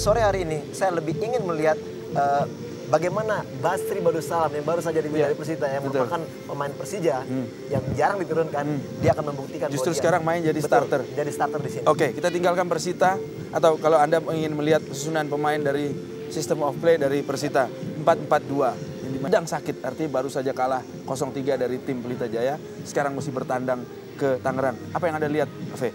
sore hari ini saya lebih ingin melihat bagaimana Basri Badusalam yang baru saja dibeli dari Persita yang merupakan pemain Persija yang jarang diturunkan, dia akan membuktikan justru bahwa sekarang main jadi starter. Jadi starter di sini. Oke, kita tinggalkan Persita, atau kalau Anda ingin melihat susunan pemain dari system of play dari Persita 4-4-2 yang dimedang sakit, artinya baru saja kalah 0-3 dari tim Pelita Jaya, sekarang mesti bertandang ke Tangerang. Apa yang Anda lihat, Fe?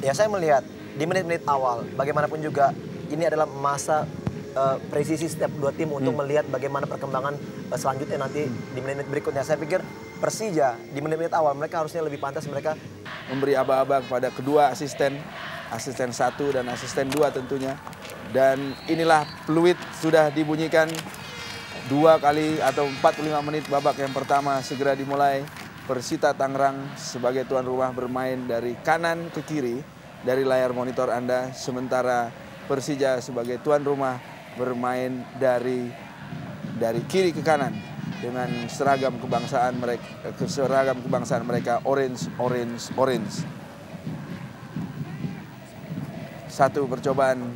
Ya, saya melihat di menit-menit awal bagaimanapun juga ini adalah masa presisi setiap dua tim untuk melihat bagaimana perkembangan selanjutnya nanti di menit-menit berikutnya. Saya pikir Persija di menit-menit awal mereka harusnya lebih pantas mereka memberi aba-aba kepada kedua asisten 1 dan asisten 2 tentunya. Dan inilah peluit sudah dibunyikan 2 kali atau 45 menit babak yang pertama segera dimulai. Persita Tangerang sebagai tuan rumah bermain dari kanan ke kiri dari layar monitor Anda, sementara Persija sebagai tuan rumah bermain dari kiri ke kanan dengan seragam kebangsaan mereka orange. Satu percobaan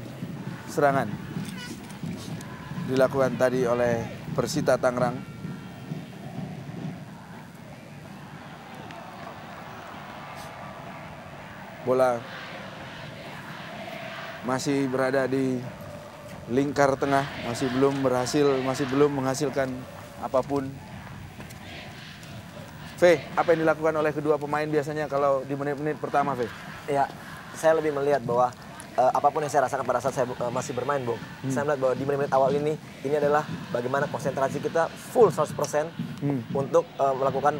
serangan dilakukan tadi oleh Persita Tangerang. Bola masih berada di lingkar tengah, masih belum menghasilkan apapun. Fe, apa yang dilakukan oleh kedua pemain biasanya kalau di menit-menit pertama, Fe? Ya, saya lebih melihat bahwa apapun yang saya rasakan pada saat saya masih bermain, Bung. Saya melihat bahwa di menit-menit awal ini adalah bagaimana konsentrasi kita full 100% untuk melakukan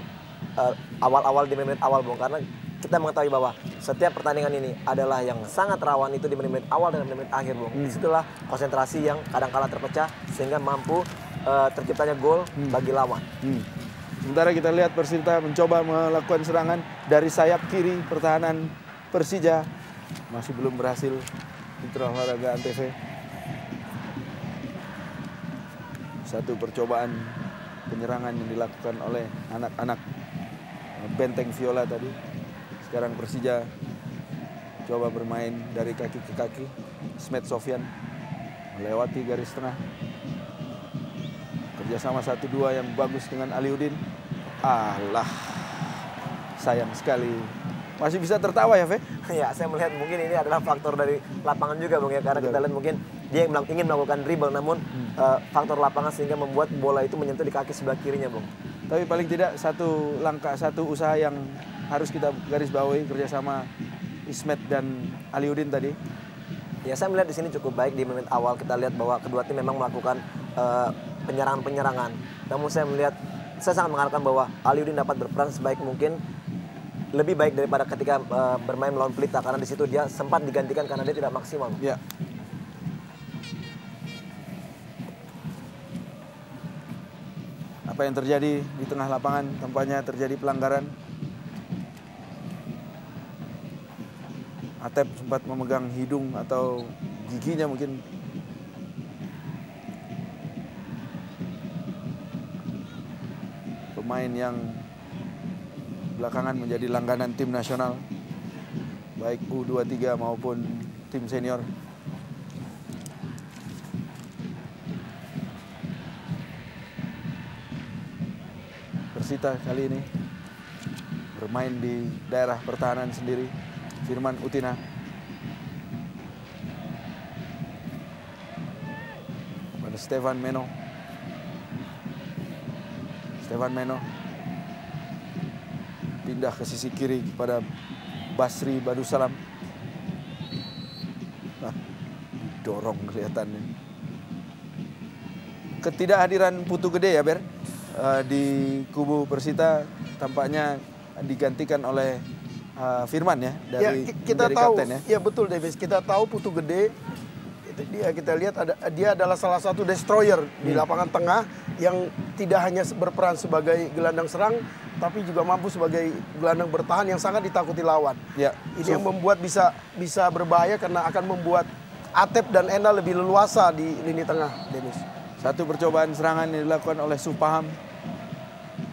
awal-awal di menit-menit awal, Bung. Karena kita mengetahui bahwa setiap pertandingan ini adalah yang sangat rawan itu di menit-menit awal dan menit-menit akhir, Bung. Disitulah konsentrasi yang kadang-kala terpecah sehingga mampu terciptanya gol bagi lawan. Sementara kita lihat Persita mencoba melakukan serangan dari sayap kiri pertahanan Persija. Masih belum berhasil. Mitra Olahraga Antv. Satu percobaan penyerangan yang dilakukan oleh anak-anak Benteng Viola tadi. Sekarang Persija coba bermain dari kaki ke kaki. Smet Sofyan melewati garis tengah. Kerjasama 1-2 yang bagus dengan Aliudin. Alah, sayang sekali. Masih bisa tertawa ya, Fe? Ya, saya melihat mungkin ini adalah faktor dari lapangan juga, Bung, ya. Karena kita lihat mungkin dia ingin melakukan dribble, namun faktor lapangan sehingga membuat bola itu menyentuh di kaki sebelah kirinya, Bung. Tapi paling tidak satu langkah, satu usaha yang harus kita garis bawahi kerjasama Ismet dan Aliudin tadi. Ya, saya melihat di sini cukup baik di menit awal. Kita lihat bahwa kedua tim memang melakukan penyerangan-penyerangan. Namun saya sangat mengharapkan bahwa Aliudin dapat berperan sebaik mungkin, lebih baik daripada ketika bermain melawan Pelita, karena di situ dia sempat digantikan karena dia tidak maksimal. Ya. Apa yang terjadi di tengah lapangan? Tampaknya terjadi pelanggaran. Atep sempat memegang hidung atau giginya mungkin. Pemain yang belakangan menjadi langganan tim nasional, baik U23 maupun tim senior. Persita kali ini bermain di daerah pertahanan sendiri. Firman Utina. Pada Stefan Meno. Pindah ke sisi kiri kepada Basri Badusalam. Dorong kelihatannya. Ketidakhadiran Putu Gede ya, Ber, di kubu Persita tampaknya digantikan oleh Firman ya, dari kita tahu kapten ya. Betul, Davis. Kita tahu Putu Gede, kita lihat dia adalah salah satu destroyer di lapangan tengah yang tidak hanya berperan sebagai gelandang serang, tapi juga mampu sebagai gelandang bertahan yang sangat ditakuti lawan. Ya. Ini yang membuat bisa berbahaya karena akan membuat Atep dan Enda lebih leluasa di lini tengah, Davis. Satu percobaan serangan yang dilakukan oleh Supaham,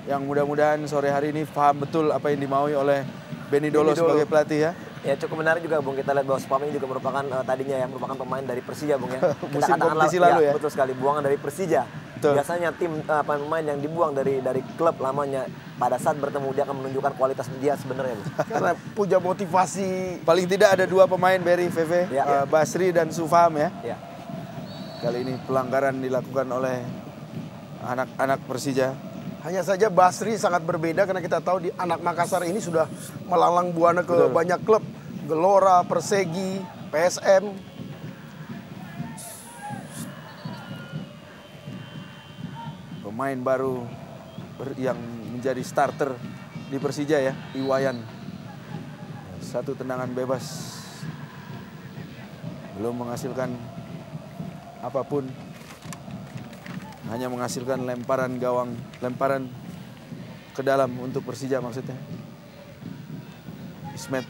yang mudah-mudahan sore hari ini paham betul apa yang dimaui oleh Benny Dolo sebagai pelatih ya. Ya cukup menarik juga Bung, kita lihat bahwa Supam ini juga merupakan tadinya ya merupakan pemain dari Persija Bung ya. Kita Musim katakanlah, kompetisi lalu ya. Betul sekali, buangan dari Persija. Betul. Biasanya tim pemain yang dibuang dari klub lamanya pada saat bertemu dia akan menunjukkan kualitas dia sebenarnya Bung. Karena punya motivasi. Paling tidak ada 2 pemain Berry, VV, Ya. Basri dan Sufam ya. Ya. Kali ini pelanggaran dilakukan oleh anak-anak Persija. Hanya saja Basri sangat berbeda karena kita tahu di anak Makassar ini sudah melalang buana ke Betul. banyak klub. Gelora, Persegi, PSM. Pemain baru yang menjadi starter di Persija ya, Iwayan. 1 tendangan bebas. Belum menghasilkan apapun. Hanya menghasilkan lemparan gawang, lemparan ke dalam untuk Persija maksudnya. Ismet.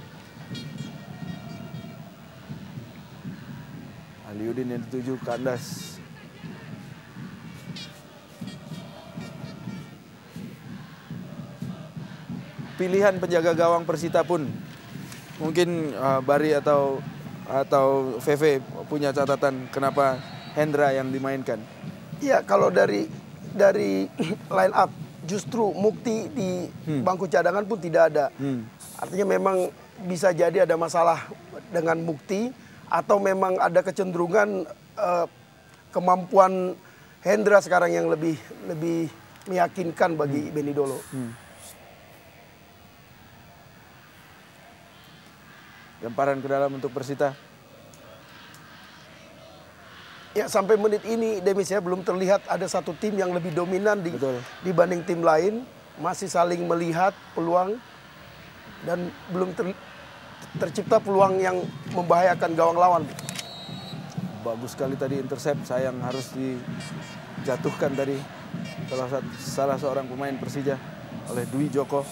Aliudin yang dituju kandas. Pilihan penjaga gawang Persita pun mungkin Bari atau VV punya catatan kenapa Hendra yang dimainkan. Iya, kalau dari line up justru Mukti di bangku cadangan pun tidak ada. Artinya memang bisa jadi ada masalah dengan Mukti atau memang ada kecenderungan kemampuan Hendra sekarang yang lebih meyakinkan bagi Beni Dolo. Lemparan ke dalam untuk Persita. Ya, sampai menit ini Demis ya belum terlihat ada satu tim yang lebih dominan Betul. dibanding tim lain. Masih saling melihat peluang dan belum tercipta peluang yang membahayakan gawang lawan. Bagus sekali tadi intercept, sayang harus dijatuhkan tadi salah seorang pemain Persija oleh Dwi Joko.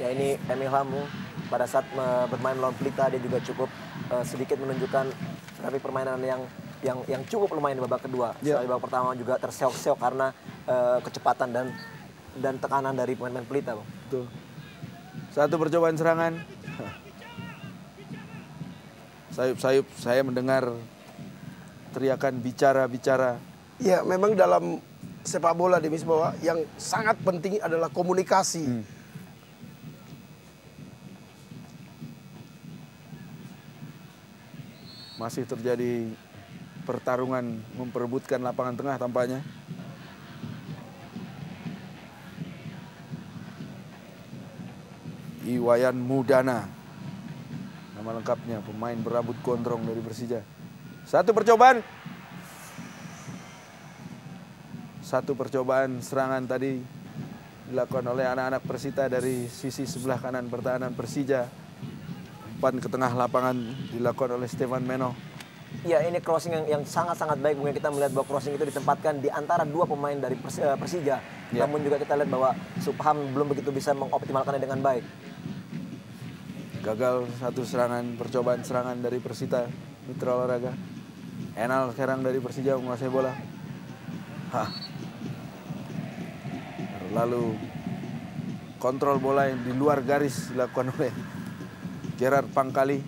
Ya ini Emil Hamu pada saat bermain melawan Pelita dia juga cukup sedikit menunjukkan grafik permainan yang cukup lumayan di babak kedua. Ya. Di babak pertama juga terseok-seok karena kecepatan dan tekanan dari pemain Pelita, Bang. Betul. 1 percobaan serangan. Sayup-sayup saya mendengar teriakan bicara-bicara. Ya, memang dalam sepak bola Demis bahwa yang sangat penting adalah komunikasi. Masih terjadi pertarungan memperebutkan lapangan tengah tampaknya. Iwayan Mudana. Nama lengkapnya pemain berambut gondrong dari Persija. 1 percobaan. 1 percobaan serangan tadi dilakukan oleh anak-anak Persita dari sisi sebelah kanan pertahanan Persija. Umpan ke tengah lapangan dilakukan oleh Stefan Meno. Ya ini crossing yang sangat-sangat baik. Mungkin kita melihat bahwa crossing itu ditempatkan di antara 2 pemain dari Persija. Ya. Namun juga kita lihat bahwa Supam belum begitu bisa mengoptimalkannya dengan baik. Gagal 1 serangan, percobaan serangan dari Persita Mitra Olahraga. Enal sekarang dari Persija menguasai bola. Lalu kontrol bola yang di luar garis dilakukan oleh Gerard Pangkali.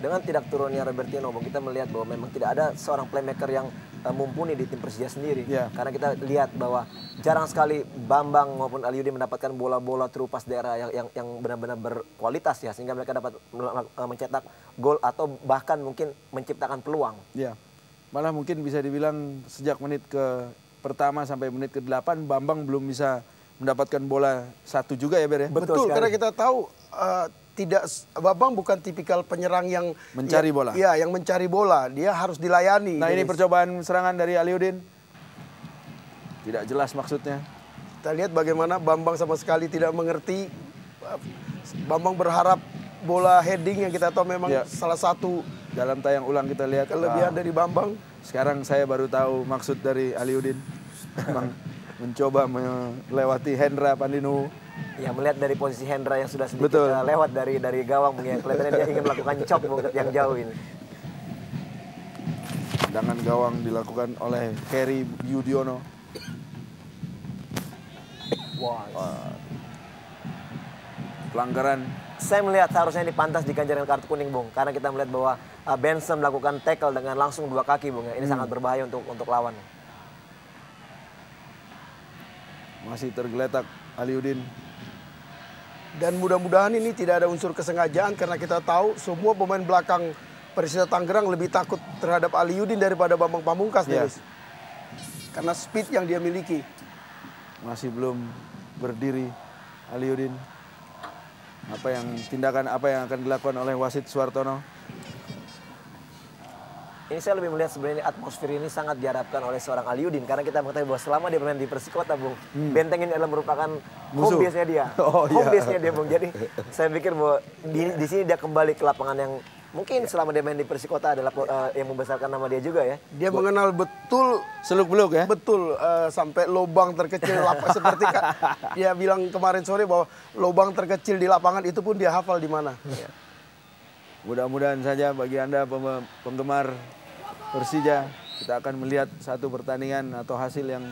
Dengan tidak turunnya Robertino, kita melihat bahwa memang tidak ada seorang playmaker yang mumpuni di tim Persija sendiri. Ya. Karena kita lihat bahwa jarang sekali Bambang maupun Aliudi mendapatkan bola-bola terupas daerah yang benar-benar berkualitas ya, sehingga mereka dapat mencetak gol atau bahkan mungkin menciptakan peluang. Ya, malah mungkin bisa dibilang sejak menit ke pertama sampai menit ke-8 Bambang belum bisa mendapatkan bola 1 juga ya Ber ya? Betul, karena kita tahu Bambang bukan tipikal penyerang yang mencari bola. Iya, yang mencari bola. Dia harus dilayani. Nah, ini percobaan serangan dari Aliudin. Tidak jelas maksudnya. Kita lihat bagaimana Bambang sama sekali tidak mengerti. Bambang berharap bola heading yang kita tahu memang salah satu dalam tayang ulang kita lihat kelebihan dari Bambang. Sekarang saya baru tahu maksud dari Aliudin. Memang mencoba melewati Hendra Pandinu. Ya melihat dari posisi Hendra yang sudah sedikit Betul. lewat dari gawang Bung ya. Kelihatannya dia ingin melakukan chop Bung yang jauh ini. Tendangan gawang dilakukan oleh Kerry Yudiono. Wah. Pelanggaran. Saya melihat seharusnya ini pantas diganjar dengan kartu kuning Bung. Karena kita melihat bahwa Benson melakukan tackle dengan langsung 2 kaki Bung ya. Ini sangat berbahaya untuk lawan. Masih tergeletak Aliudin. Dan mudah-mudahan ini tidak ada unsur kesengajaan karena kita tahu semua pemain belakang Persita Tangerang lebih takut terhadap Aliudin daripada Bambang Pamungkas, Ya. Dennis. Karena speed yang dia miliki. Masih belum berdiri Aliudin. Tindakan apa yang akan dilakukan oleh wasit Suartono? Ini saya lebih melihat sebenarnya atmosfer ini sangat diharapkan oleh seorang Aliudin. Karena kita mengetahui bahwa selama dia bermain di Persikota Bung, Benteng ini adalah merupakan home Musuh. base-nya dia. Oh, Home iya. base-nya dia Bung. Jadi saya pikir bahwa di sini dia kembali ke lapangan yang mungkin selama dia main di Persikota adalah yang membesarkan nama dia juga ya. Dia mengenal betul Seluk-beluk ya? betul sampai lubang terkecil seperti dia bilang kemarin sore bahwa lubang terkecil di lapangan itu pun dia hafal di mana. Mudah-mudahan saja bagi Anda penggemar Persija, kita akan melihat satu pertandingan atau hasil yang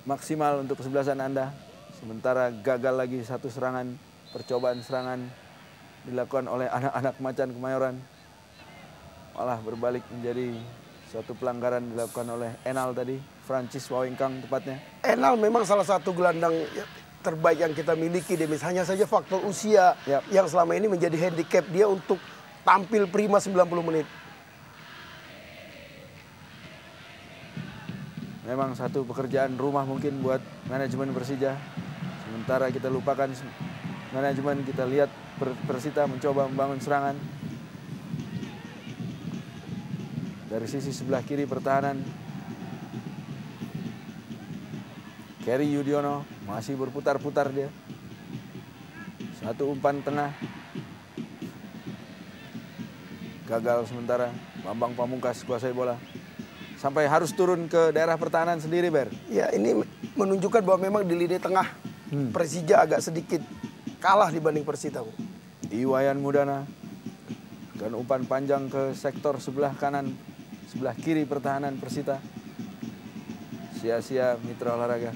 maksimal untuk kesebelasan Anda. Sementara gagal lagi satu serangan, percobaan serangan dilakukan oleh anak-anak Macan Kemayoran. Malah berbalik menjadi suatu pelanggaran dilakukan oleh Enal tadi, Francis Wawingkang tepatnya. Enal memang salah satu gelandang terbaik yang kita miliki, Demis. Hanya saja faktor usia Yap. yang selama ini menjadi handicap dia untuk tampil prima 90 menit. Memang satu pekerjaan rumah mungkin buat manajemen Persija. Sementara kita lupakan manajemen, kita lihat Persita mencoba membangun serangan. Dari sisi sebelah kiri pertahanan, Kerry Yudiono masih berputar-putar dia. Satu umpan tengah. Gagal sementara, Bambang Pamungkas kuasai bola. Sampai harus turun ke daerah pertahanan sendiri, Ber. Ya, ini menunjukkan bahwa memang di lini tengah Persija agak sedikit kalah dibanding Persita. Bu. Iwayan Mudana dan umpan panjang ke sektor sebelah kanan, sebelah kiri pertahanan Persita. Sia-sia mitra olahraga.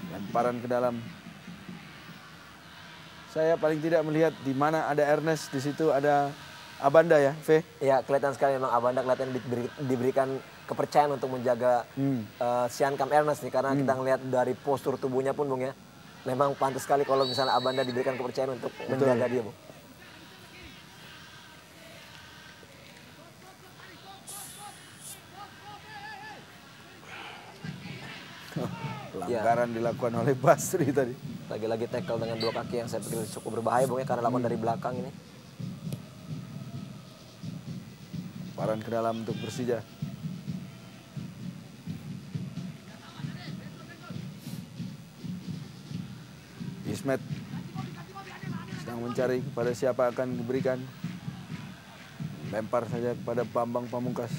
Lemparan ke dalam. Saya paling tidak melihat di mana ada Ernest, di situ ada Abanda ya, V. Ya kelihatan sekali memang Abanda kelihatan diberikan kepercayaan untuk menjaga Siankam Ernest nih. Karena kita ngelihat dari postur tubuhnya pun Bung ya. Memang pantas sekali kalau misalnya Abanda diberikan kepercayaan untuk menjaga dia Bung. Pelanggaran dilakukan oleh Basri tadi. Lagi-lagi tackle dengan 2 kaki yang saya pikir cukup berbahaya Bung ya. Karena lakukan dari belakang ini. Lemparan ke dalam untuk Persija. Ismet sedang mencari kepada siapa akan diberikan. Lempar saja kepada Bambang Pamungkas.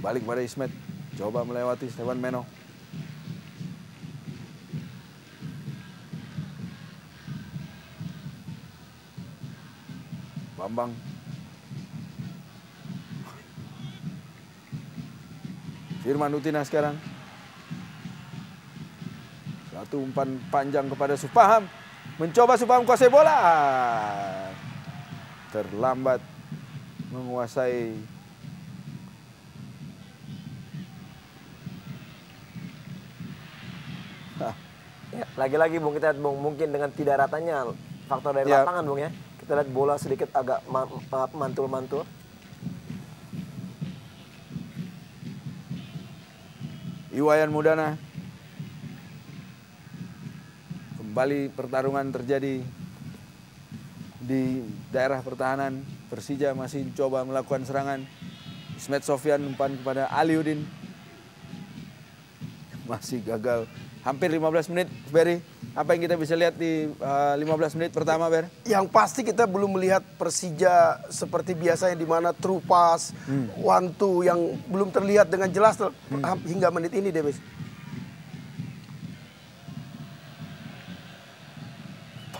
Balik pada Ismet. Coba melewati Stefan Meno. Bambang. Firman Utina sekarang. Satu umpan panjang kepada Supaham. Mencoba Supaham kuasai bola. Terlambat menguasai. Ya, lagi-lagi Bung kita lihat Bung mungkin dengan tidak ratanya faktor dari Ya. lapangan Bung ya. Kita lihat bola sedikit agak mantul-mantul. Iwayan Mudana. Kembali pertarungan terjadi di daerah pertahanan. Persija masih coba melakukan serangan. Ismet Sofyan umpan kepada Aliudin. Masih gagal. Hampir 15 menit, Berry. Apa yang kita bisa lihat di 15 menit pertama, Ber? Yang pasti kita belum melihat Persija seperti biasanya di mana true pass, one two yang belum terlihat dengan jelas hingga menit ini, Demis.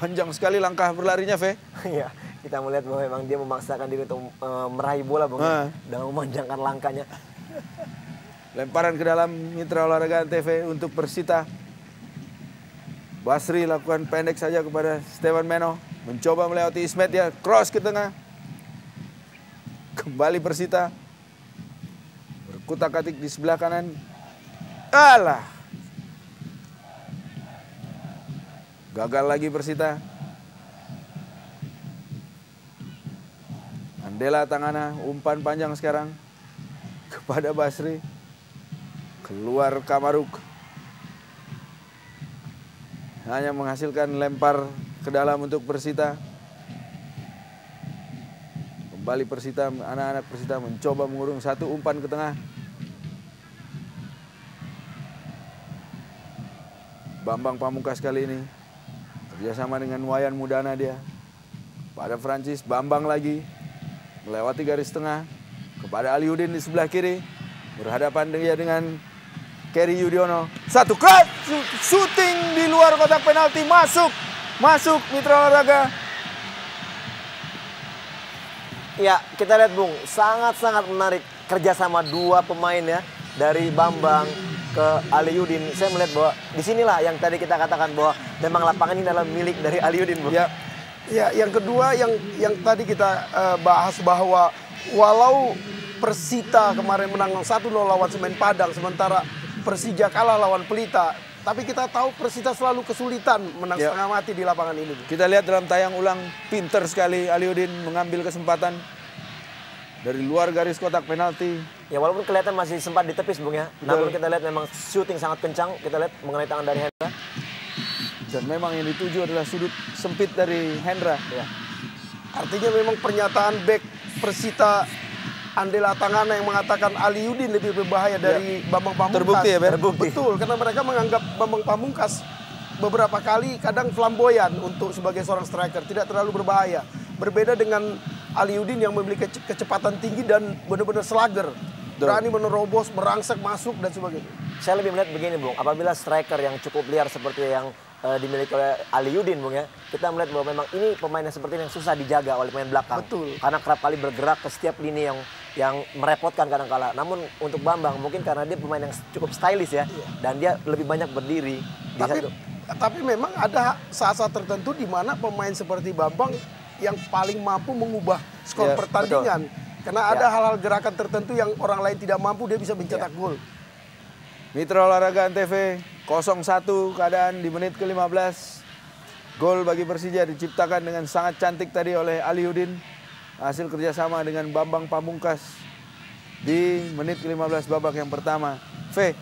Panjang sekali langkah berlarinya, Ve. Iya, kita melihat bahwa memang dia memaksakan diri untuk meraih bola, Bung, dengan memanjangkan langkahnya. Lemparan ke dalam Mitra Olahraga TV untuk Persita. Basri lakukan pendek saja kepada Stevan Meno. Mencoba melewati Ismet, ya cross ke tengah. Kembali Persita. Berkutak-atik di sebelah kanan. Alah. Gagal lagi Persita. Andela Tangana, umpan panjang sekarang kepada Basri. Keluar Kamaruk. Hanya menghasilkan lempar ke dalam untuk Persita. Kembali Persita, anak-anak Persita mencoba mengurung satu umpan ke tengah. Bambang Pamungkas kali ini kerjasama dengan Wayan Mudana dia. Pada Francis, Bambang lagi melewati garis tengah kepada Aliudin di sebelah kiri. Berhadapan dia dengan Kerry Yudhoyono. Satu cross, shooting di luar kotak penalti, masuk Mitra Olahraga. Ya, kita lihat Bung, sangat-sangat menarik kerjasama dua pemain ya, dari Bambang ke Aliudin. Saya melihat bahwa disinilah yang tadi kita katakan bahwa memang lapangan ini adalah milik dari Aliudin, Bung. Ya, yang kedua yang tadi kita bahas bahwa walau Persita kemarin menang 1-0 lawan Semen Padang, sementara Persija kalah lawan Pelita. Tapi kita tahu Persita selalu kesulitan menang setengah mati di lapangan ini. Kita lihat dalam tayang ulang, pinter sekali Aliudin mengambil kesempatan dari luar garis kotak penalti. Ya walaupun kelihatan masih sempat ditepis Bung ya. Namun kita lihat memang shooting sangat kencang. Kita lihat mengenai tangan dari Hendra. Dan memang yang dituju adalah sudut sempit dari Hendra. Ya. Artinya memang pernyataan bek Persita Andela Tangana yang mengatakan Aliudin lebih berbahaya dari Bambang Pamungkas. Terbukti ya, Ber? Terbukti. Betul, karena mereka menganggap Bambang Pamungkas beberapa kali kadang flamboyan untuk sebagai seorang striker, tidak terlalu berbahaya. Berbeda dengan Aliudin yang memiliki kecepatan tinggi dan benar-benar slugger. Berani menerobos, merangsek, masuk dan sebagainya. Saya lebih melihat begini Bung, apabila striker yang cukup liar seperti yang dimiliki oleh Aliudin Bung ya, kita melihat bahwa memang ini pemain yang seperti ini yang susah dijaga oleh pemain belakang. Betul. Karena kerap kali bergerak ke setiap lini yang merepotkan kadang-kala. Namun untuk Bambang mungkin karena dia pemain yang cukup stylish ya, dan dia lebih banyak berdiri. Tapi memang ada saat-saat tertentu di mana pemain seperti Bambang yang paling mampu mengubah skor pertandingan. Betul. Karena ada hal-hal gerakan tertentu yang orang lain tidak mampu, dia bisa mencetak gol. Mitra Olahraga Antv 0-1 keadaan di menit ke-15. Gol bagi Persija diciptakan dengan sangat cantik tadi oleh Aliudin. Hasil kerjasama dengan Bambang Pamungkas di menit ke-15 babak yang pertama.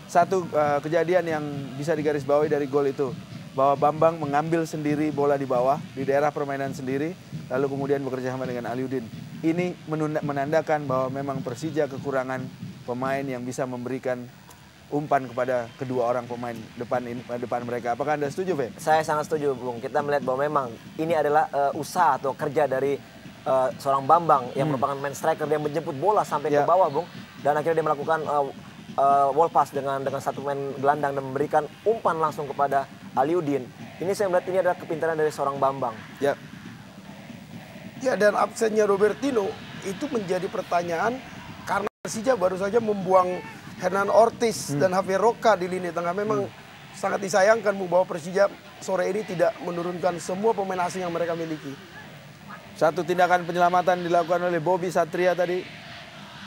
Satu kejadian yang bisa digarisbawahi dari gol itu, bahwa Bambang mengambil sendiri bola di bawah, di daerah permainan sendiri, lalu kemudian bekerja sama dengan Aliudin. Ini menandakan bahwa memang Persija kekurangan pemain yang bisa memberikan umpan kepada kedua orang pemain depan mereka. Apakah Anda setuju, Fe? Saya sangat setuju, Bung. Kita melihat bahwa memang ini adalah usaha atau kerja dari seorang Bambang yang merupakan main striker, yang menjemput bola sampai ke bawah, Bung. Dan akhirnya dia melakukan wall pass dengan satu main gelandang dan memberikan umpan langsung kepada Aliudin. Ini saya melihat ini adalah kepintaran dari seorang Bambang. Ya, dan absennya Robertino itu menjadi pertanyaan karena Persija baru saja membuang Hernan Ortiz dan Javier Roca di lini tengah. Memang sangat disayangkan bahwa Persija sore ini tidak menurunkan semua pemain asing yang mereka miliki. Satu tindakan penyelamatan dilakukan oleh Bobby Satria tadi,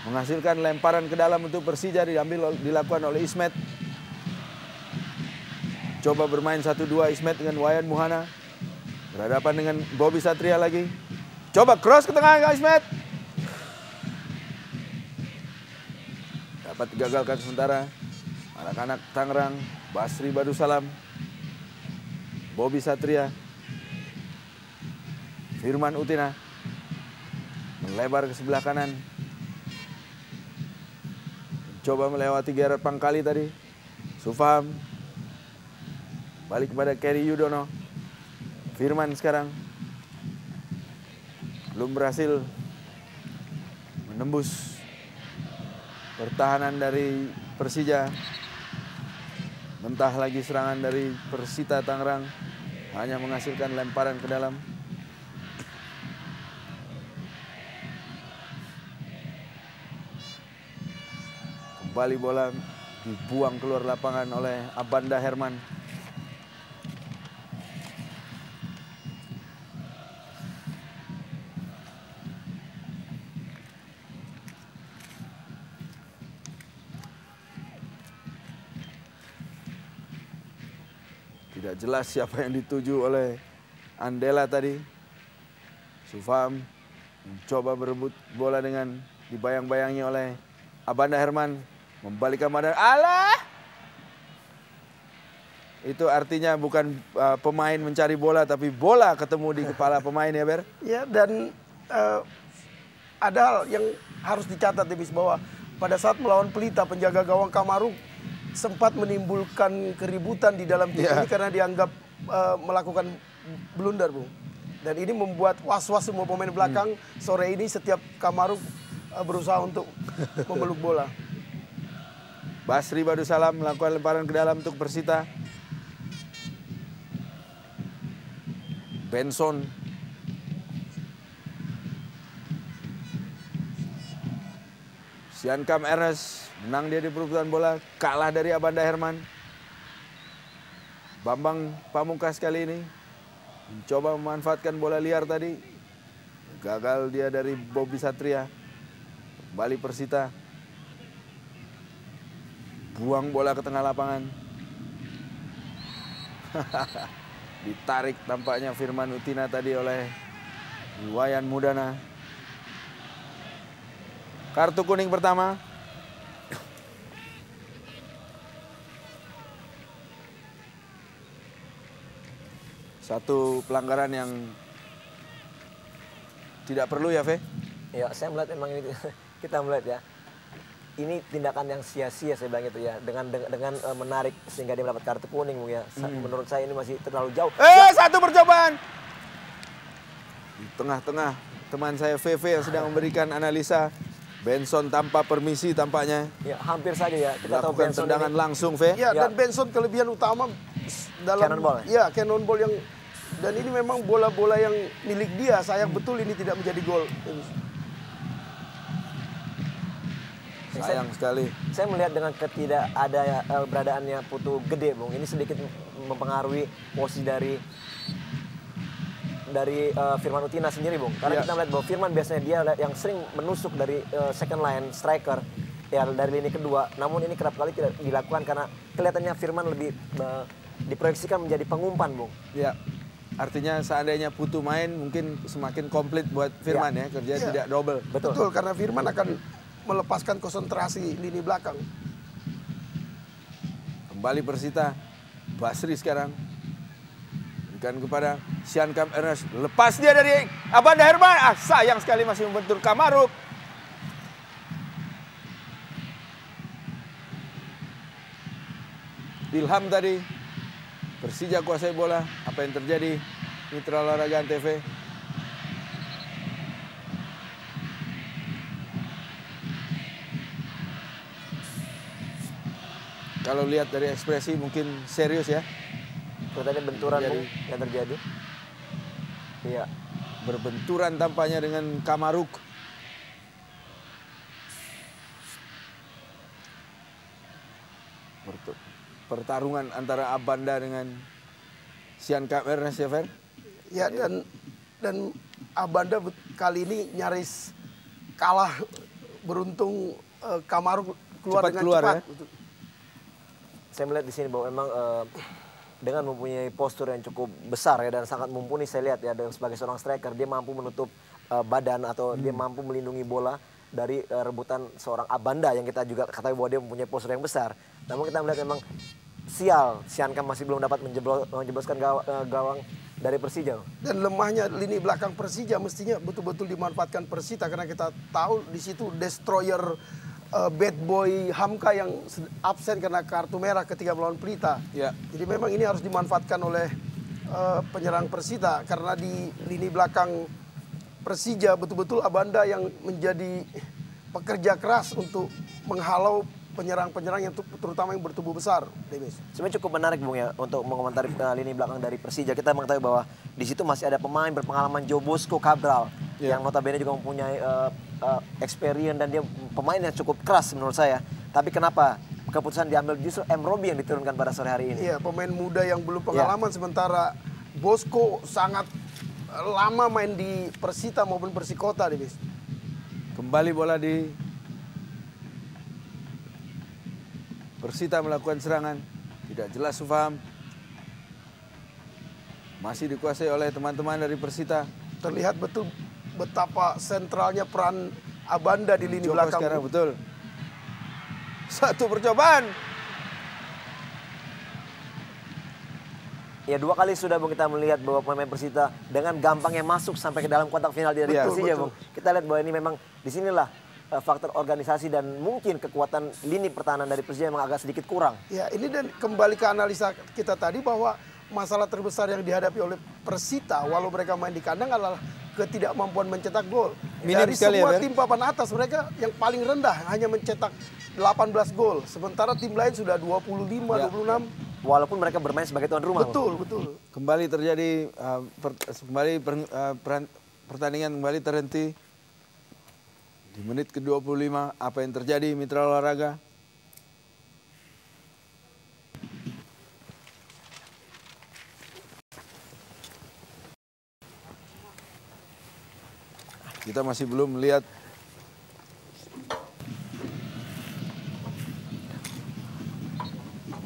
menghasilkan lemparan ke dalam untuk Persija, dilakukan oleh Ismet. Coba bermain 1-2 Ismet dengan Wayan Muhana. Berhadapan dengan Bobby Satria lagi. Coba cross ke tengah Ismet. Dapat digagalkan sementara. Anak-anak Tangerang, Basri Badusalam, Bobby Satria, Firman Utina melebar ke sebelah kanan. Coba melewati Gerard Pangkali tadi. Sufam. Balik kepada Kerry Yudono. Firman sekarang. Belum berhasil menembus pertahanan dari Persija. Mentah lagi serangan dari Persita Tangerang. Hanya menghasilkan lemparan ke dalam. Kembali bola dibuang keluar lapangan oleh Abanda Herman. Tidak jelas siapa yang dituju oleh Andela tadi. Sufam mencoba berebut bola dengan dibayang-bayangi oleh Abanda Herman. Membalikan badan. Alah! Itu artinya bukan pemain mencari bola, tapi bola ketemu di kepala pemain ya, Ber? Ya, dan ada hal yang harus dicatat, Debis, bahwa pada saat melawan Pelita, penjaga gawang Kamaru sempat menimbulkan keributan di dalam tim ini karena dianggap melakukan blunder, Bung. Dan ini membuat was-was semua pemain belakang. Sore ini setiap Kamaru berusaha untuk memeluk bola. Basri Badusalam melakukan lemparan ke dalam untuk Persita. Benson. Siankam Ernest menang dia di perebutan bola, kalah dari Abanda Herman. Bambang Pamungkas kali ini mencoba memanfaatkan bola liar tadi. Gagal dia dari Bobby Satria. Kembali Persita. Buang bola ke tengah lapangan. Ditarik tampaknya Firman Utina tadi oleh Wayan Mudana. Kartu kuning pertama. Satu pelanggaran yang tidak perlu ya, Fe? Ya, saya melihat memang ini kita melihat ya. Ini tindakan yang sia-sia saya bilang itu ya, dengan menarik sehingga dia mendapat kartu kuning, Bung ya. Menurut saya ini masih terlalu jauh. Satu percobaan. Di tengah-tengah teman saya VV yang sedang memberikan analisa. Benson tanpa permisi tampaknya. Ya, hampir saja ya. Kita tahu Lakukan Benson tendangan ini langsung, V. Ya, dan Benson kelebihan utama dalam Cannonball, ya, cannonball yang, dan ini memang bola-bola yang milik dia. Sayang betul ini tidak menjadi gol. Sayang sekali. Saya melihat dengan beradaannya Putu Gede, Bung. Ini sedikit mempengaruhi posisi dari Firman Utina sendiri, Bung. Karena kita melihat bahwa Firman biasanya dia yang sering menusuk dari second line striker ya, dari lini kedua. Namun ini kerap kali tidak dilakukan karena kelihatannya Firman lebih diproyeksikan menjadi pengumpan, Bung. Ya. Artinya seandainya Putu main mungkin semakin komplit buat Firman ya, kerja tidak double. Betul, karena Firman akan melepaskan konsentrasi lini belakang. Kembali Persita. Basri sekarang. Berikan kepada Siankam Ernest. Lepas dia dari Abanda Herman. Sayang sekali masih membentur Kamaru. Ilham tadi. Persija kuasai bola. Apa yang terjadi? Mitra Olahraga Antv. Kalau lihat dari ekspresi mungkin serius ya. Tadi benturan, Bung, yang terjadi. Iya. Berbenturan tampaknya dengan Kamaruk. Pertarungan antara Abanda dengan Siankam Ernest ya, Fer? Ya, dan Abanda kali ini nyaris kalah. Beruntung Kamaruk keluar Cepat dengan keluar, cepat. Ya? Saya melihat di sini bahwa memang dengan mempunyai postur yang cukup besar ya dan sangat mumpuni, saya lihat ya, sebagai seorang striker dia mampu menutup badan atau dia mampu melindungi bola dari rebutan seorang Abanda yang kita juga ketahui bahwa dia mempunyai postur yang besar. Namun kita melihat memang sial, Siankam masih belum dapat menjebloskan gawang dari Persija. Dan lemahnya lini belakang Persija mestinya betul-betul dimanfaatkan Persita, karena kita tahu di situ destroyer bad boy Hamka yang absen karena kartu merah ketika melawan Pelita. Ya. Jadi memang ini harus dimanfaatkan oleh penyerang Persita karena di lini belakang Persija betul-betul Abanda yang menjadi pekerja keras untuk menghalau penyerang-penyerang yang terutama yang bertubuh besar, Demis. Sebenarnya cukup menarik Bung ya untuk mengomentari lini belakang dari Persija. Kita mengetahui bahwa di situ masih ada pemain berpengalaman Joe Bosco Cabral yang notabene juga mempunyai experience dan dia pemain yang cukup keras menurut saya. Tapi kenapa keputusan diambil justru M. Robi yang diturunkan pada sore hari ini? Iya, pemain muda yang belum pengalaman sementara Bosco sangat lama main di Persita maupun Persikota, Demis. Kembali bola di Persita melakukan serangan. Tidak jelas Sufaham. Masih dikuasai oleh teman-teman dari Persita. Terlihat betul betapa sentralnya peran Abanda di lini Coba belakang. sekarang betul. Satu percobaan. Ya 2 kali sudah Bung kita melihat bahwa pemain Persita dengan gampangnya masuk sampai ke dalam kotak final dari Persija Bung. Kita lihat bahwa ini memang disinilah faktor organisasi dan mungkin kekuatan lini pertahanan dari Persija memang agak sedikit kurang. Ya ini dan kembali ke analisa kita tadi bahwa masalah terbesar yang dihadapi oleh Persita walau mereka main di kandang adalah ketidakmampuan mencetak gol. Minim Dari sekali semua ya, tim papan atas mereka yang paling rendah hanya mencetak 18 gol. Sementara tim lain sudah 25, 26. Walaupun mereka bermain sebagai tuan rumah. Betul, betul. Kembali terjadi pertandingan kembali terhenti di menit ke-25. Apa yang terjadi Mitra Olahraga? Kita masih belum melihat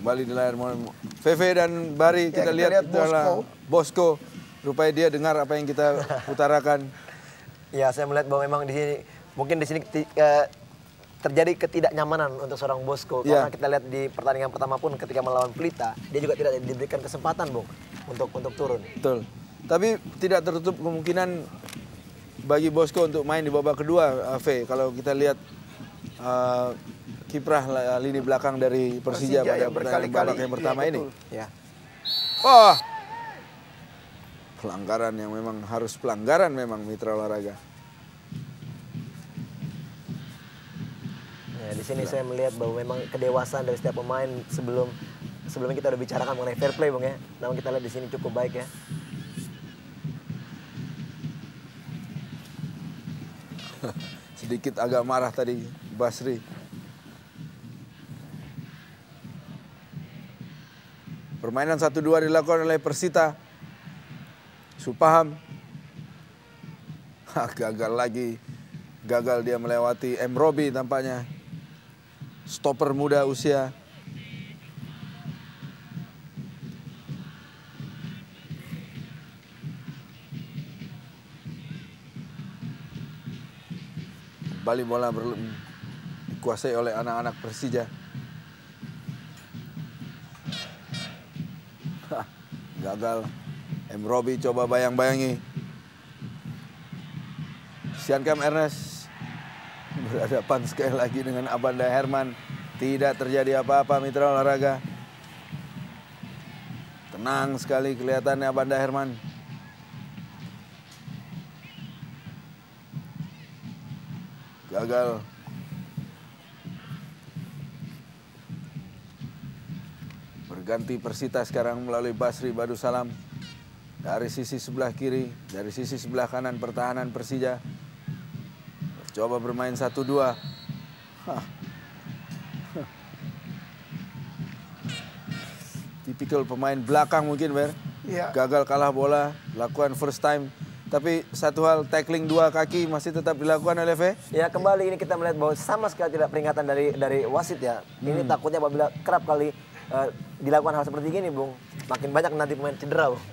kembali di layar Veve dan Bari. Ya, kita lihat Bosco. Bosco. Rupanya dia dengar apa yang kita utarakan. Ya saya melihat bahwa memang di sini mungkin di sini terjadi ketidaknyamanan untuk seorang Bosco karena kita lihat di pertandingan pertama pun ketika melawan Pelita dia juga tidak diberikan kesempatan Bung untuk turun. Betul. Tapi tidak tertutup kemungkinan bagi Bosco untuk main di babak kedua, V. Kalau kita lihat kiprah lini belakang dari Persija pada babak yang pertama ini. Ya. Wah, pelanggaran yang memang harus pelanggaran memang Mitra Olahraga. Ya, di sini saya melihat bahwa memang kedewasaan dari setiap pemain sebelumnya kita udah bicarakan mengenai fair play Bung ya. Namun kita lihat di sini cukup baik ya. Sedikit agak marah tadi Basri. Permainan 1-2 dilakukan oleh Persita. Supaham. Gagal lagi. Gagal dia melewati M. Robi tampaknya. Stopper muda usia. Kembali bola dikuasai oleh anak-anak Persija. Gagal. M. Robi coba bayang-bayangi. Siankam Ernest berhadapan sekali lagi dengan Abanda Herman. Tidak terjadi apa-apa Mitra Olahraga. Tenang sekali kelihatannya Abanda Herman. Gagal. Berganti Persita sekarang melalui Basri Badusalam. Dari sisi sebelah kiri, dari sisi sebelah kanan pertahanan Persija. Coba bermain 1-2. Tipikal pemain belakang mungkin, Ber. Ya. Gagal kalah bola, lakukan first time. Tapi satu hal, tackling 2 kaki masih tetap dilakukan oleh V. Ya kembali ini kita melihat bahwa sama sekali tidak peringatan dari wasit ya. Ini takutnya apabila kerap kali dilakukan hal seperti ini Bung. Makin banyak nanti pemain cedera Bung.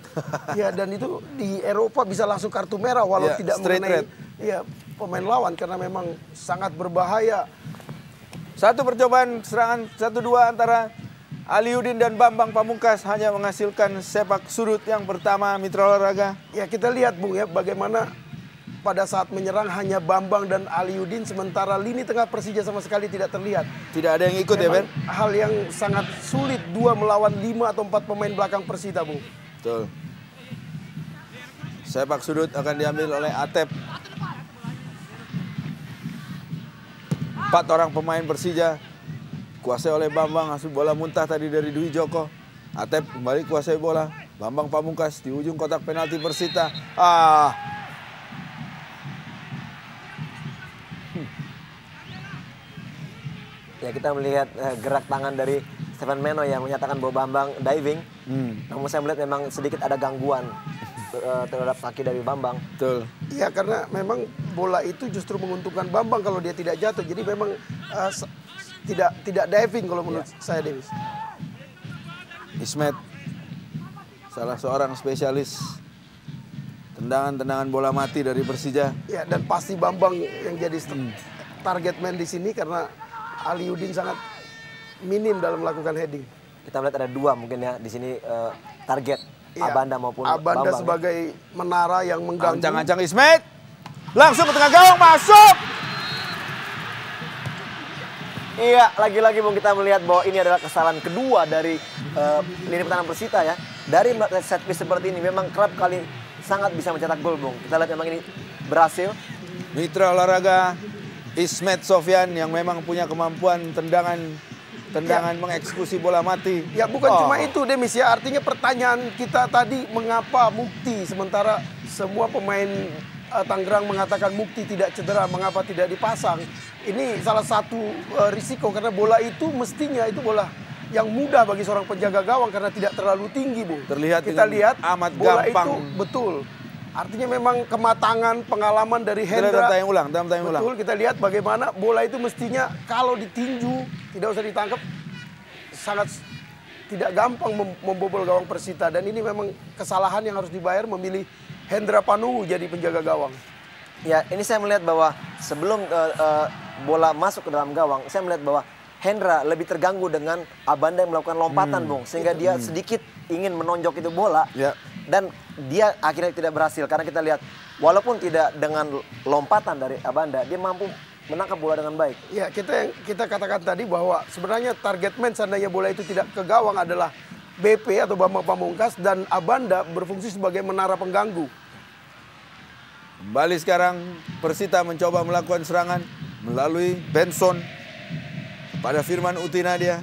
Ya dan itu di Eropa bisa langsung kartu merah walau Ya, tidak straight mengenai red. ya, pemain lawan karena memang sangat berbahaya. Satu percobaan serangan 1-2 antara Aliudin dan Bambang Pamungkas hanya menghasilkan sepak sudut yang pertama Mitra Olahraga. Ya kita lihat Bung ya bagaimana pada saat menyerang hanya Bambang dan Aliudin, sementara lini tengah Persija sama sekali tidak terlihat. Tidak ada yang ikut ya, Ben? Hal yang sangat sulit 2 melawan 5 atau 4 pemain belakang Persita, Bung. Betul. Sepak sudut akan diambil oleh Atep. 4 orang pemain Persija kuasai oleh Bambang, asuh bola muntah tadi dari Dwi Joko. Atep kembali kuasai bola. Bambang Pamungkas di ujung kotak penalti Persita. Ya, kita melihat gerak tangan dari Stefan Meno yang menyatakan bahwa Bambang diving. Namun saya melihat memang sedikit ada gangguan terhadap kaki dari Bambang. Betul. Iya, karena memang bola itu justru menguntungkan Bambang kalau dia tidak jatuh. Jadi memang tidak diving kalau menurut saya, Davis. Ismet, salah seorang spesialis tendangan-tendangan bola mati dari Persija. Ya, dan pasti Bambang yang jadi target man di sini karena Aliudin sangat minim dalam melakukan heading. Kita melihat ada 2 mungkin ya di sini target Iya, Abanda maupun Abanda Bambang. sebagai menara yang mengganggu. Ancang-ancang Ismet. Langsung ke tengah gawang, masuk. Iya, lagi-lagi Bung, kita melihat bahwa ini adalah kesalahan kedua dari lini pertahanan Persita ya. Dari set piece seperti ini memang kerap kali sangat bisa mencetak gol, Bung. Kita lihat memang ini berhasil. Mitra olahraga Ismet Sofyan yang memang punya kemampuan tendangan mengeksekusi bola mati. Ya, bukan cuma itu, Demis ya. Artinya pertanyaan kita tadi, mengapa Mukti sementara semua pemain Tangerang mengatakan Mukti tidak cedera, mengapa tidak dipasang? Ini salah satu risiko karena bola itu mestinya itu bola yang mudah bagi seorang penjaga gawang karena tidak terlalu tinggi, Bu. Terlihat kita dengan lihat amat bola gampang. itu betul. Artinya memang kematangan, pengalaman dari Hendra. Tayang ulang. Betul, kita lihat bagaimana bola itu mestinya kalau ditinju, tidak usah ditangkap, sangat tidak gampang membobol gawang Persita. Dan ini memang kesalahan yang harus dibayar memilih Hendra Panuwu jadi penjaga gawang. Ya, ini saya melihat bahwa sebelum bola masuk ke dalam gawang, saya melihat bahwa Hendra lebih terganggu dengan Abanda yang melakukan lompatan, Bung. Sehingga dia sedikit ingin menonjok itu bola. Ya. Dan dia akhirnya tidak berhasil. Karena kita lihat, walaupun tidak dengan lompatan dari Abanda, dia mampu menangkap bola dengan baik. Ya, kita katakan tadi bahwa sebenarnya target man seandainya bola itu tidak ke gawang adalah BP atau Bambang Pamungkas, dan Abanda berfungsi sebagai menara pengganggu. Kembali sekarang Persita mencoba melakukan serangan melalui Benson pada Firman Utina dia.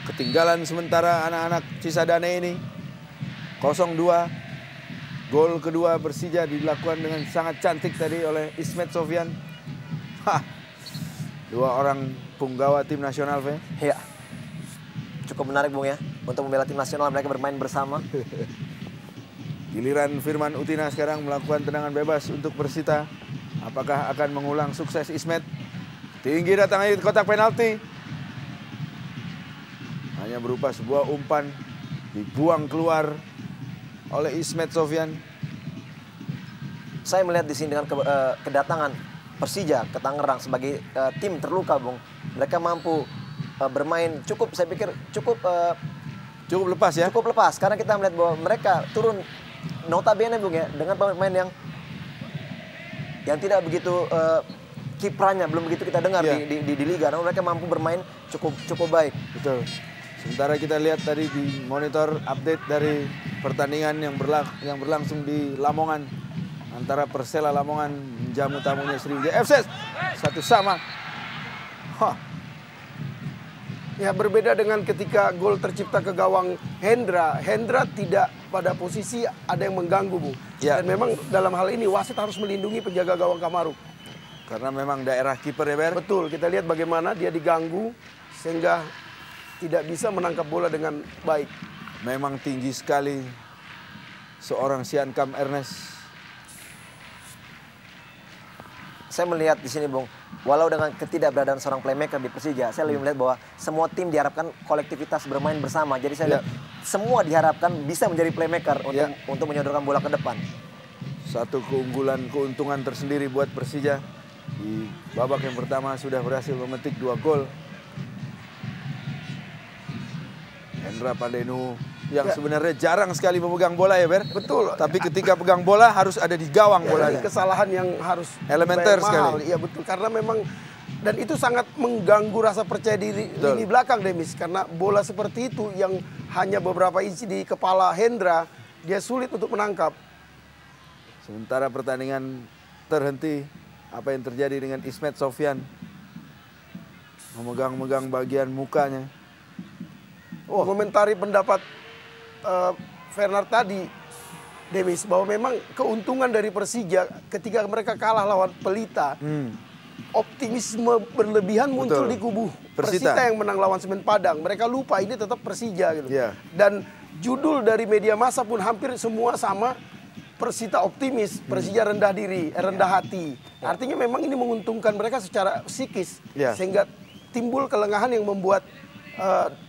Ketinggalan sementara anak-anak Cisadane ini. 0-2. Gol kedua Persija dilakukan dengan sangat cantik tadi oleh Ismet Sofyan. Dua orang punggawa tim nasional, Fe. Ya, cukup menarik, Bung ya. Untuk membela tim nasional mereka bermain bersama. Giliran Firman Utina sekarang melakukan tendangan bebas untuk Persita. Apakah akan mengulang sukses Ismet? Tinggi datang di kotak penalti. Hanya berupa sebuah umpan dibuang keluar oleh Ismet Sofyan. Saya melihat di sini dengan kedatangan Persija ke Tangerang sebagai tim terluka, Bung. Mereka mampu bermain cukup, saya pikir cukup lepas ya. Cukup lepas karena kita melihat bahwa mereka turun notabene, Bung ya, dengan pemain yang tidak begitu kiprahnya belum begitu kita dengar di liga. Namun mereka mampu bermain cukup baik. Betul. Sementara kita lihat tadi di monitor update dari pertandingan yang berlangsung di Lamongan antara Persela Lamongan menjamu tamunya Sriwijaya FC 1-1. Ya, berbeda dengan ketika gol tercipta ke gawang Hendra. Hendra tidak pada posisi ada yang mengganggu, Bu. Ya. Dan memang dalam hal ini wasit harus melindungi penjaga gawang Kamaruk. Karena memang daerah kiper ya, Ber. Betul, kita lihat bagaimana dia diganggu sehingga tidak bisa menangkap bola dengan baik. Memang tinggi sekali seorang Siankam Ernest. Saya melihat di sini, Bung, walau dengan ketidakberadaan seorang playmaker di Persija, saya lebih melihat bahwa semua tim diharapkan kolektivitas bermain bersama. Jadi saya lihat semua diharapkan bisa menjadi playmaker untuk menyodorkan bola ke depan. Satu keuntungan tersendiri buat Persija. Di babak yang pertama sudah berhasil memetik 2 gol. Hendra Pandenu yang sebenarnya jarang sekali memegang bola ya, Ber. Betul. Tapi ketika pegang bola harus ada di gawang bolanya. Kesalahan yang harus elementer mahal. sekali. Iya betul, karena memang dan itu sangat mengganggu rasa percaya diri lini belakang, Demis, karena bola seperti itu yang hanya beberapa inci di kepala Hendra, dia sulit untuk menangkap. Sementara pertandingan terhenti, apa yang terjadi dengan Ismet Sofyan? Memegang-megang bagian mukanya. Komentari pendapat Fernand tadi, Demis, bahwa memang keuntungan dari Persija ketika mereka kalah lawan Pelita, optimisme berlebihan muncul di kubu Persita yang menang lawan Semen Padang. Mereka lupa ini tetap Persija gitu. Dan judul dari media massa pun hampir semua sama, Persita optimis, Persija rendah diri, rendah hati. Artinya memang ini menguntungkan mereka secara psikis, sehingga timbul kelengahan yang membuat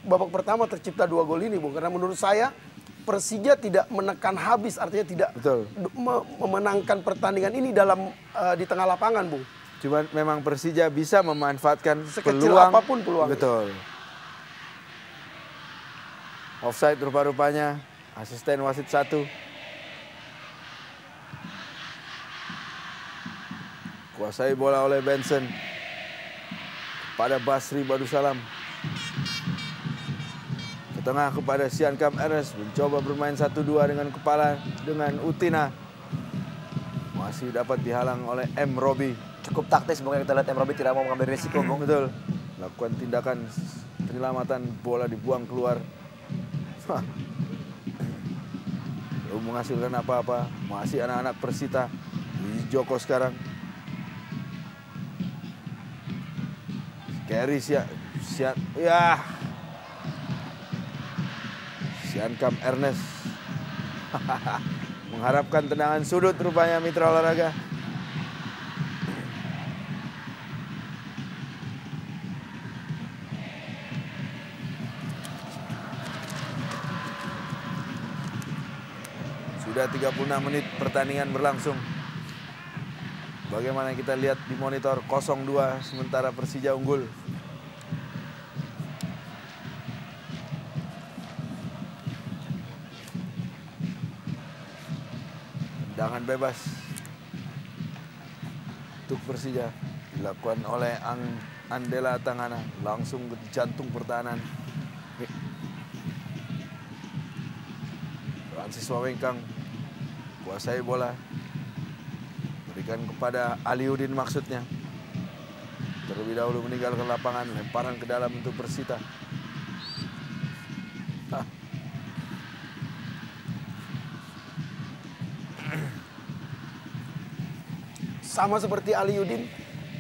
babak pertama tercipta 2 gol ini, Bung. Karena menurut saya Persija tidak menekan habis, artinya tidak memenangkan pertandingan ini dalam di tengah lapangan, Bung. Cuman memang Persija bisa memanfaatkan sekecil peluang. Apapun peluang. Betul. Offside rupa-rupanya, asisten wasit 1. Kuasai bola oleh Benson. Pada Basri Badusalam. Ke tengah kepada Siankam Ernest. Mencoba bermain 1-2 dengan kepala dengan Utina. Masih dapat dihalang oleh M. Robi. Cukup taktis, mungkin kita lihat M. Robi tidak mau mengambil risiko, Bung. Betul. Lakukan tindakan penyelamatan, bola dibuang keluar. Belum menghasilkan apa-apa. Masih anak-anak Persita. Di Joko sekarang. Carry Siankam Ernest. Mengharapkan tendangan sudut rupanya mitra olahraga. Sudah 36 menit pertandingan berlangsung. Bagaimana kita lihat di monitor 0-2 sementara Persija unggul. Tendangan bebas untuk Persija dilakukan oleh Andela Tangana, langsung ke jantung pertahanan. Francis Wawengkang kuasai bola, berikan kepada Aliudin maksudnya. Terlebih dahulu meninggalkan lapangan, lemparan ke dalam untuk Persita. Sama seperti Aliudin,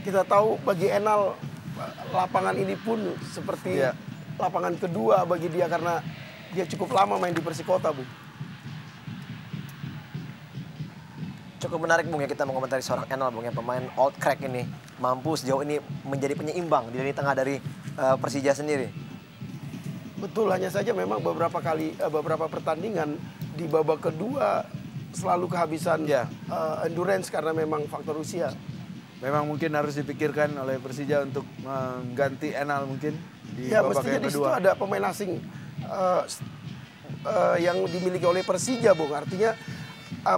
kita tahu bagi Enal lapangan ini pun seperti lapangan kedua bagi dia karena dia cukup lama main di Persikota, Bu. Cukup menarik, Bung, ya kita mengomentari seorang Enal, Bung, yang pemain old crack ini mampu sejauh ini menjadi penyeimbang di lini tengah dari Persija sendiri. Betul, hanya saja memang beberapa pertandingan di babak kedua selalu kehabisan endurance karena memang faktor usia. Memang mungkin harus dipikirkan oleh Persija untuk mengganti Enal mungkin di babak mestinya yang di situ kedua. ada pemain asing yang dimiliki oleh Persija, Bung. Artinya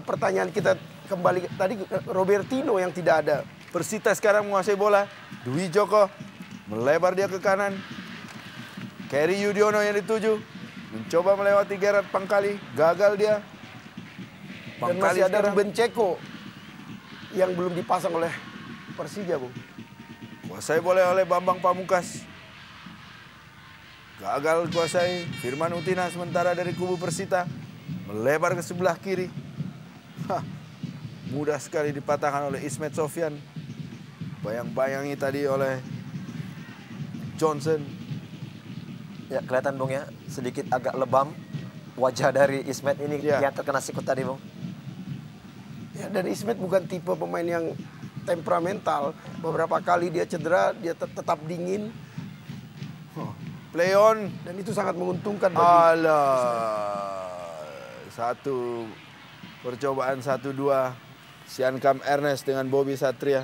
pertanyaan kita kembali tadi, Robertino yang tidak ada. Persita sekarang menguasai bola. Dwi Joko melebar dia ke kanan. Kerry Yudhoyono yang dituju. Mencoba melewati Gerard Pangkali. Gagal dia. Dan masih ada Ruben Ceko yang belum dipasang oleh Persija, Bu. Kuasai bola oleh Bambang Pamungkas. Gagal kuasai Firman Utina sementara dari kubu Persita. Melebar ke sebelah kiri. Mudah sekali dipatahkan oleh Ismet Sofyan. Bayang-bayangi tadi oleh Johnson. Ya, kelihatan, Bung, ya, sedikit agak lebam wajah dari Ismet ini yang terkena sikut tadi, Bung. Ya, dan Ismet bukan tipe pemain yang temperamental. Beberapa kali dia cedera, dia tetap dingin. Play on. Dan itu sangat menguntungkan bagi satu percobaan 1-2 Siankam Ernest dengan Bobby Satria.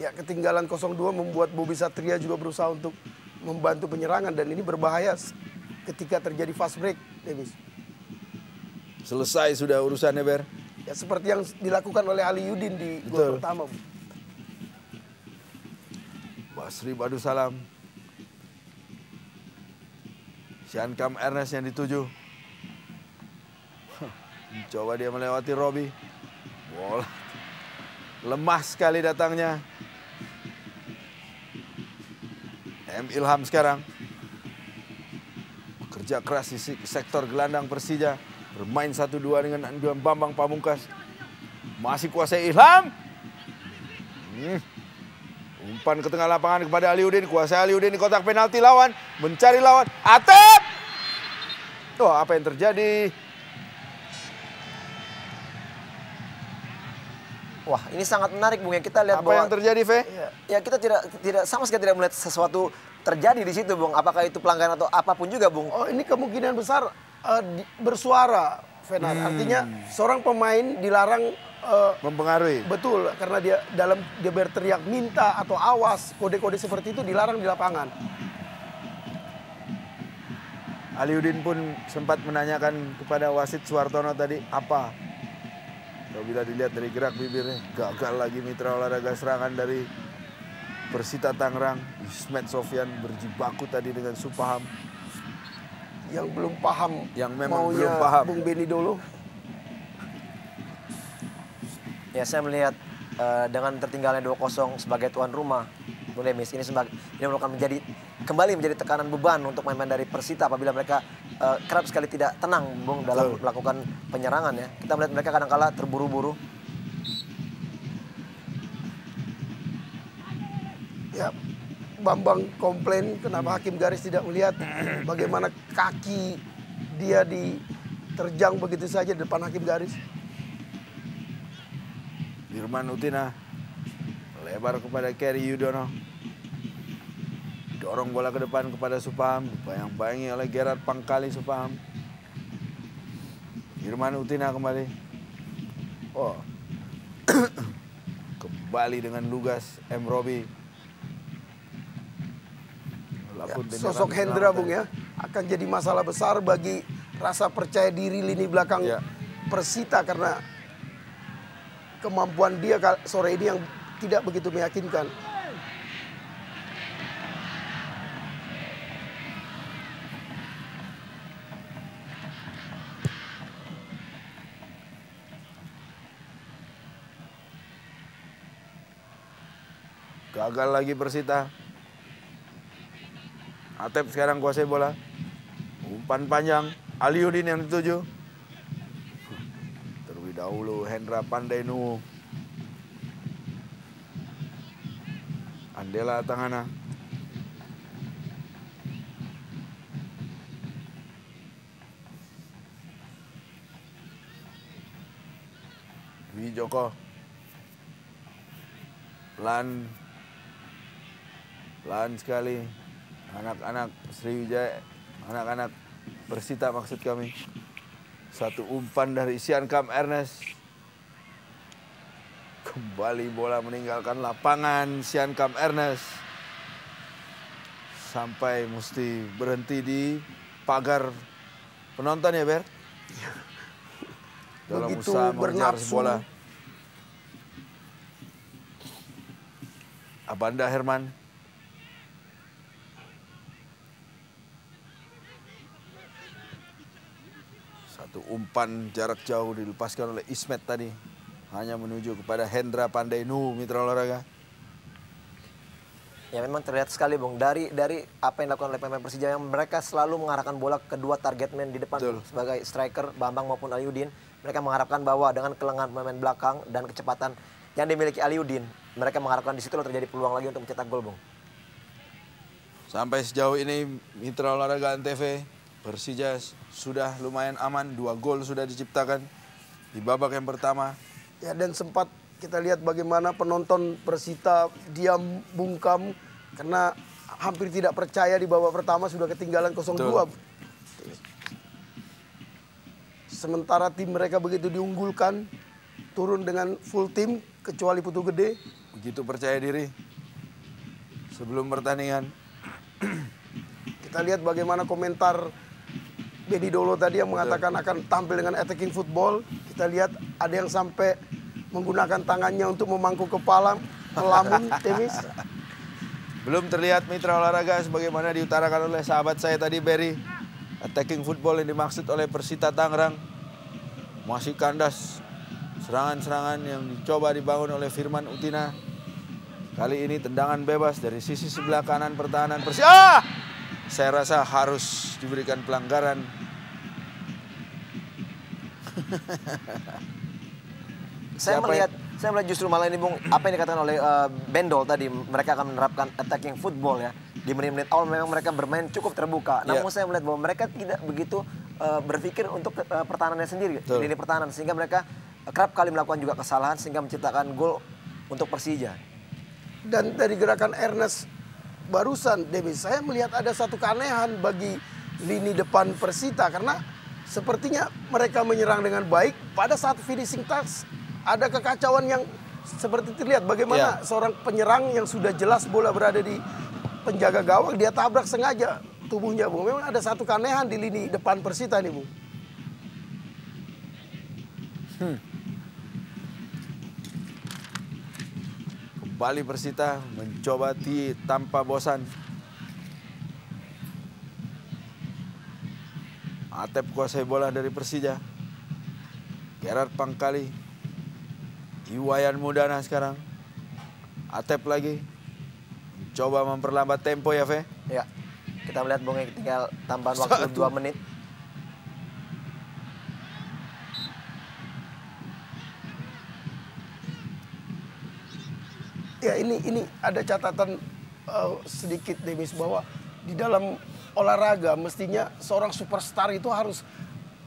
Ya, ketinggalan 0-2 membuat Bobby Satria juga berusaha untuk membantu penyerangan dan ini berbahaya ketika terjadi fast break, Davis. Selesai sudah urusannya, Ber. Ya seperti yang dilakukan oleh Aliuddin di gol pertama. Basri Badusalam. Siankam Ernest yang dituju. Coba dia melewati Robi. Bola lemah sekali datangnya. Ilham sekarang. Bekerja keras di sektor gelandang Persija. Bermain 1-2 dengan Bambang Pamungkas. Masih kuasai Ilham. Umpan ke tengah lapangan kepada Aliuddin. Kuasai Aliuddin di kotak penalti lawan. Mencari lawan. Atep! Oh, apa yang terjadi? Wah, ini sangat menarik, Bung. Yang kita lihat Apa yang terjadi, Ve? Ya, kita tidak sama sekali tidak melihat sesuatu terjadi di situ, Bung. Apakah itu pelanggaran atau apapun juga, Bung? Oh, ini kemungkinan besar bersuara, Fenar. Artinya seorang pemain dilarang Mempengaruhi. betul karena dia berteriak minta atau awas, kode-kode seperti itu dilarang di lapangan. Aliuddin pun sempat menanyakan kepada wasit Suartono tadi apa. Bila dilihat dari gerak bibirnya, gagal lagi mitra olahraga serangan dari Persita Tangerang. Ismet Sofyan berjibaku tadi dengan Supaham. Yang belum paham, Yang memang maunya belum paham. Bung Beni dulu. Ya, saya melihat dengan tertinggalnya 2-0 sebagai tuan rumah, Bung Demis, ini akan kembali menjadi tekanan beban untuk pemain dari Persita apabila mereka kerap sekali tidak tenang, Bung, dalam melakukan penyerangan ya. Kita melihat mereka kadang-kala terburu-buru. Ya, Bambang komplain kenapa hakim garis tidak melihat bagaimana kaki dia diterjang begitu saja di depan hakim garis. Firman Utina lebar kepada Kerry Yudono. Dorong bola ke depan kepada Supaham. Bayang-bayangi oleh Gerard Pangkali Supaham. Firman Utina kembali. Oh. Kembali dengan lugas M. Robi. Ya, sosok Hendra, Bung, ya akan jadi masalah besar bagi rasa percaya diri lini belakang Persita karena kemampuan dia sore ini yang tidak begitu meyakinkan. Gagal lagi Persita. Atep sekarang kuasai bola. Umpan panjang. Aliuddin yang dituju. Terlebih dahulu Hendra Pandainu. Andela Tangana. Dwi Joko. Pelan sekali. Anak-anak Sriwijaya, anak-anak Persita maksud kami. Satu umpan dari Siankam Ernest. Kembali bola meninggalkan lapangan Siankam Ernest. Sampai mesti berhenti di pagar penonton ya, Ber? Dalam Begitu usaha mengejar bernafsu. bola. Abanda Herman. Satu umpan jarak jauh dilepaskan oleh Ismet tadi. Hanya menuju kepada Hendra Pandainu, mitra olahraga. Ya, memang terlihat sekali, Bung, dari apa yang dilakukan oleh pemain Persija yang mereka selalu mengarahkan bola ke kedua target man di depan. Betul. Sebagai striker Bambang maupun Aliuddin, mereka mengharapkan bahwa dengan kelengahan pemain belakang dan kecepatan yang dimiliki Aliuddin, mereka mengharapkan di situ terjadi peluang lagi untuk mencetak gol, Bung. Sampai sejauh ini mitra olahraga Antv Persija sudah lumayan aman, 2 gol sudah diciptakan di babak yang pertama. Ya, dan sempat kita lihat bagaimana penonton Persita diam bungkam karena hampir tidak percaya di babak pertama sudah ketinggalan 0-2. Betul. Sementara tim mereka begitu diunggulkan, turun dengan full tim kecuali Putu Gede. Begitu percaya diri sebelum pertandingan. Kita lihat bagaimana komentar Benny Dolo tadi yang mengatakan akan tampil dengan attacking football. Kita lihat ada yang sampai menggunakan tangannya untuk memangku kepala, melamun, Demis. Belum terlihat mitra olahraga sebagaimana diutarakan oleh sahabat saya tadi, Berry. Attacking football yang dimaksud oleh Persita Tangerang. Masih kandas serangan-serangan yang dicoba dibangun oleh Firman Utina. Kali ini tendangan bebas dari sisi sebelah kanan pertahanan Persita. Saya rasa harus diberikan pelanggaran. Saya melihat justru malah ini Bung, apa yang dikatakan oleh Bendol tadi, mereka akan menerapkan attacking football ya. Di menit-menit awal memang mereka bermain cukup terbuka. Namun saya melihat bahwa mereka tidak begitu berpikir untuk pertahanannya sendiri, lini pertahanan, sehingga mereka kerap kali melakukan juga kesalahan sehingga menciptakan gol untuk Persija. Dan dari gerakan Ernest barusan, Demis, saya melihat ada satu keanehan bagi lini depan Persita karena sepertinya mereka menyerang dengan baik. Pada saat finishing touch ada kekacauan yang seperti terlihat bagaimana seorang penyerang yang sudah jelas bola berada di penjaga gawang, dia tabrak sengaja tubuhnya, Bung. Memang ada satu keanehan di lini depan Persita nih, Bung. Kembali Persita mencoba tanpa bosan. Atep kuasai bola dari Persija. Gerard Pangkali. Iwayan Mudana sekarang. Atep lagi. Coba memperlambat tempo ya, Fe? Ya. Kita melihat Bung, tinggal tambahan waktu 2 menit. Ya, ini ada catatan sedikit, Demis, bahwa di dalam olahraga mestinya seorang superstar itu harus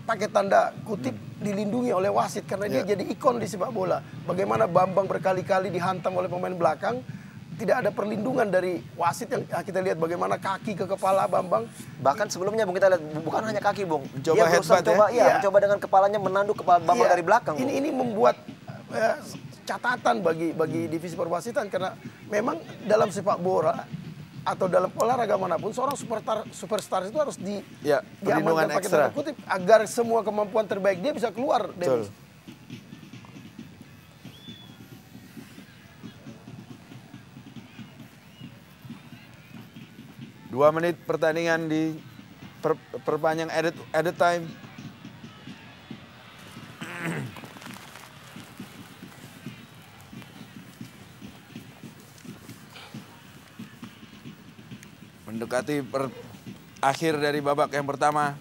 pakai tanda kutip dilindungi oleh wasit karena dia jadi ikon di sepak bola. Bagaimana Bambang berkali-kali dihantam oleh pemain belakang, tidak ada perlindungan dari wasit yang kita lihat bagaimana kaki ke kepala Bambang. Bahkan sebelumnya Bung, kita lihat bukan hanya kaki, Bung. Mencoba headbutt mencoba dengan kepalanya menanduk kepala Bambang dari belakang. Ini membuat catatan bagi divisi perwasitan karena memang dalam sepak bola atau dalam olahraga manapun seorang superstar itu harus diamankan pakai tanda kutip agar semua kemampuan terbaik dia bisa keluar. Betul. Dua menit pertandingan di perpanjang added time. Mendekati akhir dari babak yang pertama,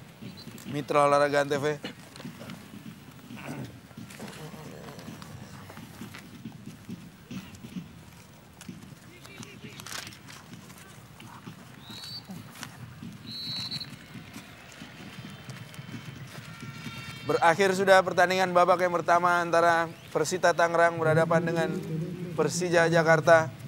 mitra olahraga Antv. Berakhir sudah pertandingan babak yang pertama antara Persita Tangerang berhadapan dengan Persija Jakarta.